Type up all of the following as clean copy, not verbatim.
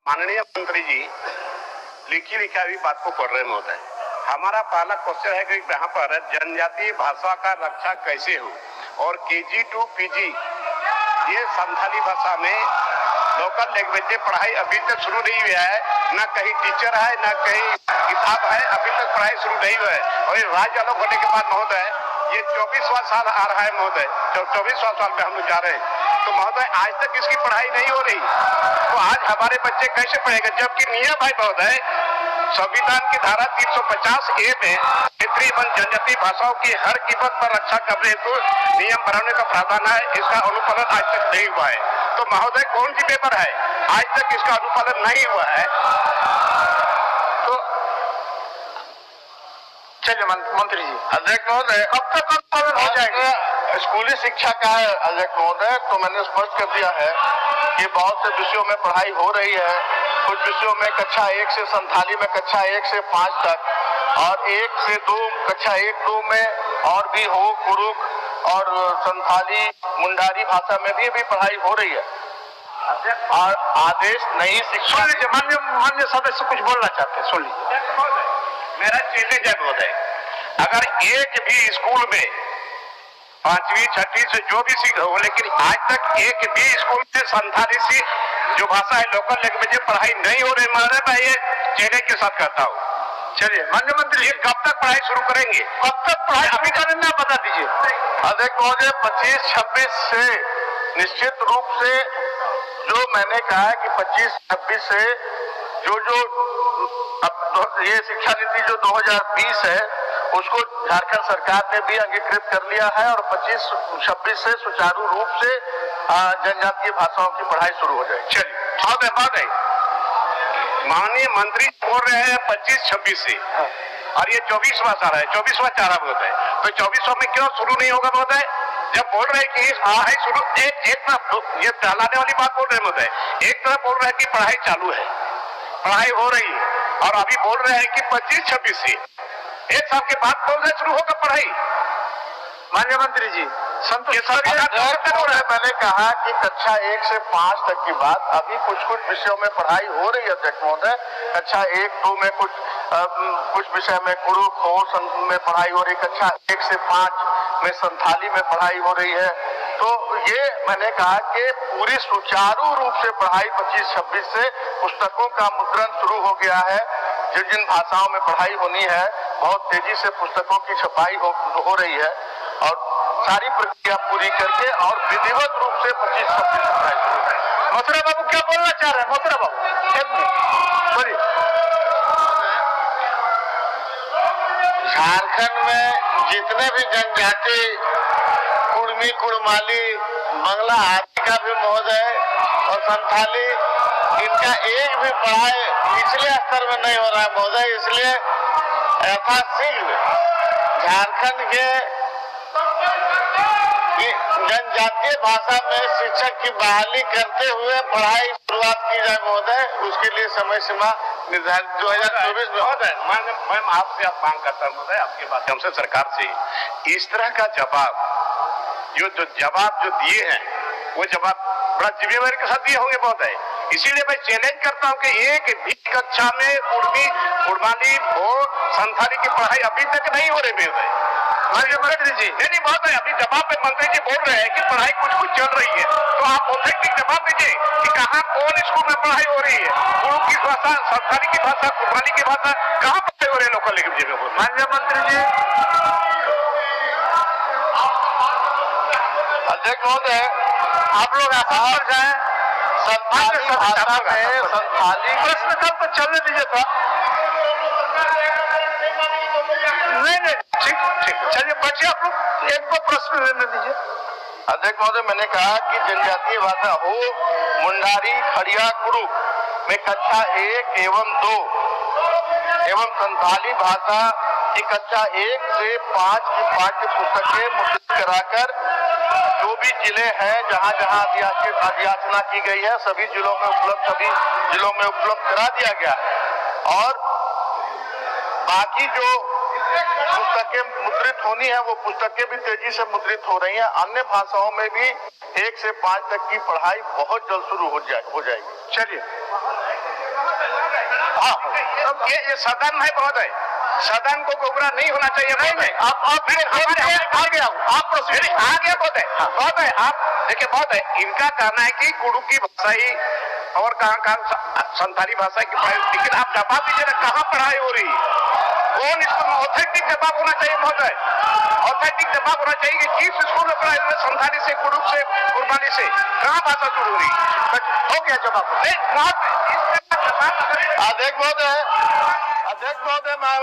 माननीय मंत्री जी लिखी लिखा भी बात को पढ़ रहे महोदय। हमारा पहला क्वेश्चन है कि यहाँ पर जनजातीय भाषा का रक्षा कैसे हो और KG to PG ये संथाली भाषा में लोकल लैंग्वेज में पढ़ाई अभी तक शुरू नहीं हुआ है। न कहीं टीचर है न कहीं किताब है, अभी तक पढ़ाई शुरू नहीं हुआ है। और राज्य अलग होने के बाद महोदय ये 24वां साल आ रहा है महोदय, 24वां साल में हम लोग जा रहे हैं। तो महोदय आज तक इसकी पढ़ाई नहीं हो रही, तो आज हमारे बच्चे कैसे पढ़ेंगे? जबकि नियम है महोदय, संविधान की धारा 350A में क्षेत्रीय एवं जनजातीय भाषाओं की हर कीमत पर रक्षा करने हेतु नियम बनाने का प्रावधान है। इसका अनुपालन आज तक नहीं हुआ है। तो महोदय कौन सी पेपर है, आज तक इसका अनुपालन नहीं हुआ है। तो चलिए मंत्री जी। अध्यक्ष महोदय, कब तक अनुपालन हो जाएगा? स्कूली शिक्षा का है अध्यक्ष महोदय, तो मैंने स्पष्ट कर दिया है कि बहुत से विषयों में पढ़ाई हो रही है। कुछ विषयों में कक्षा 1 से संथाली में कक्षा 1 से 5 तक और 1 से 2 कक्षा 1-2 में और भी हो कुरुक और संथाली मुंडारी भाषा में भी पढ़ाई हो रही है। और आदेश नई शिक्षा। सुन लीजिए, मान्य सदस्य कुछ बोलना चाहते हैं, सुन लीजिए। मेरा चैलेंज है महोदय, अगर एक भी स्कूल में 5वीं 6वीं से जो भी सीख हो, लेकिन आज तक एक भी स्कूल में संथाली सी जो भाषा है लोकल लैंग्वेज में पढ़ाई नहीं हो रही महोदय, मैं ये चैलेंज के साथ कहता हूँ। चलिए माननीय मंत्री जी, कब तक पढ़ाई शुरू करेंगे? कब तक पढ़ाई अभी करेंगे आप बता दीजिए। अध्यक्ष महोदय, 25-26 से निश्चित रूप से जो मैंने कहा है कि 25-26 से जो अब ये शिक्षा नीति जो 2020 है उसको झारखंड सरकार ने भी अंगीकृत कर लिया है और 25-26 से सुचारू रूप से जनजातीय भाषाओं की पढ़ाई शुरू हो जाएगी। चलिए बात है, माननीय मंत्री बोल रहे हैं 25-26 से, और ये 24वां साल है, 24वां चारा होता है, तो 24वां में क्यों शुरू नहीं होगा महोदय? जब बोल रहे हैं कि पढ़ाई शुरू, एक तरफ ये टहलाने वाली बात बोल रहे हैं महोदय, एक तरफ बोल रहे हैं कि पढ़ाई चालू है, पढ़ाई हो रही है, और अभी बोल रहे हैं कि 25-26 से, एक साल के बाद बोल रहे शुरू होगा पढ़ाई। माननीय मंत्री जी, मैंने कहा कि कक्षा 1 से 5 तक की बात, अभी कुछ विषयों में पढ़ाई हो रही है अध्यक्ष महोदय। कक्षा 1-2 में कुछ विषय में कुरुक हो में पढ़ाई हो रही, कक्षा 1 से 5 में संथाली में पढ़ाई हो रही है। तो ये मैंने कहा कि पूरी सुचारू रूप से पढ़ाई 25-26 से पुस्तकों का मुद्रण शुरू हो गया है। जिन भाषाओं में पढ़ाई होनी है बहुत तेजी से पुस्तकों की छपाई हो रही है और सारी प्रक्रिया पूरी करके और विधिवत रूप से 25-26 से पढ़ाई शुरू हो गई। मथुरा बाबू क्या बोलना चाह रहे हैं? मथुरा बाबू एक मिनट बोलिए। झारखंड में जितने भी जनजाति कुड़मी कुड़माली मंगला आदि का भी महोदय और संथाली, इनका एक भी पढ़ाई निचले स्तर में नहीं हो रहा है महोदय। इसलिए यथाशीघ्र झारखंड के जनजातीय भाषा में शिक्षक की बहाली करते हुए पढ़ाई शुरुआत की जाए महोदय। उसके लिए समय सीमा निर्धारित 2024 में महोदय। मैं आपसे मांग करता हूँ महोदय, आपके माध्यम से सरकार से इस तरह का जवाब जो दिए हैं वो जवाब बड़ा जिम्मेवारी के साथ दिए होंगे महोदय। इसीलिए मैं चैलेंज करता हूं कि एक भी कक्षा में कुड़मी कुड़माली और संथाली की पढ़ाई अभी तक नहीं हो रही है। मंत्री जी नहीं महोदय, अभी जवाब में मंत्री जी बोल रहे हैं कि पढ़ाई कुछ चल रही है, तो आप ऑथेंटिक जवाब दीजिए कि कहाँ कौन स्कूल में पढ़ाई हो रही है, कुरुक की भाषा, संथाली की भाषा, कुड़माली की भाषा कहाँ पढ़ाई हो रही है लोकल लैंग्वेज में? माननीय मंत्री जी। अध्यक्ष महोदय, आप लोग आसान पर जाए। संथाली भाषा में संथाली प्रश्न कल तो चलने दीजिए था। नहीं ठीक चलिए बच्चे आप लोग एक दो प्रश्न लेने दीजिए। अध्यक्ष महोदय, मैंने कहा कि जनजातीय भाषा हो मुंडारी खड़िया कुरुक में कक्षा 1 एवं 2 एवं संथाली भाषा की कक्षा 1 से 5 की पाठ्य पुस्तकें मुद्रित कराकर जो भी जिले हैं जहां अधियाचना की गई है सभी जिलों में उपलब्ध करा दिया गया है। और बाकी जो पुस्तकें मुद्रित होनी है वो पुस्तकें भी तेजी से मुद्रित हो रही हैं। अन्य भाषाओं में भी 1 से 5 तक की पढ़ाई बहुत जल्द शुरू हो जाएगी। चलिए ये सदन है महोदय, सदन को गोबरा नहीं होना चाहिए। नहीं, आप आगे आओ, आप प्रोसीड आगे महोदय आप देखिए महोदय, इनका कहना है कि कुड़ुकी भाषा ही और कहाँ संथाली भाषा की पढ़ाई, लेकिन आप जवाब दीजिए ना, कहाँ पढ़ाई हो रही? कौन स्कूल में? ऑथेंटिक जवाब होना चाहिए महोदय, ऑथेंटिक जवाब होना चाहिए कि किस स्कूल में पढ़ाई हो रही है, संथाली से, कुड़ुक से, कुर्बानी से, कहाँ भाषा शुरू हो रही? हो गया जवाब। अध्यक्ष महोदय, मैं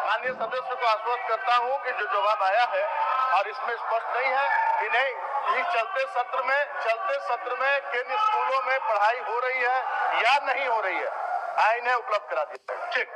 माननीय सदस्य को आश्वस्त करता हूं कि जो जवाब आया है और इसमें स्पष्ट नहीं है कि नहीं चलते सत्र में किन स्कूलों में पढ़ाई हो रही है या नहीं हो रही है, इन्हें उपलब्ध करा दिया। ठीक।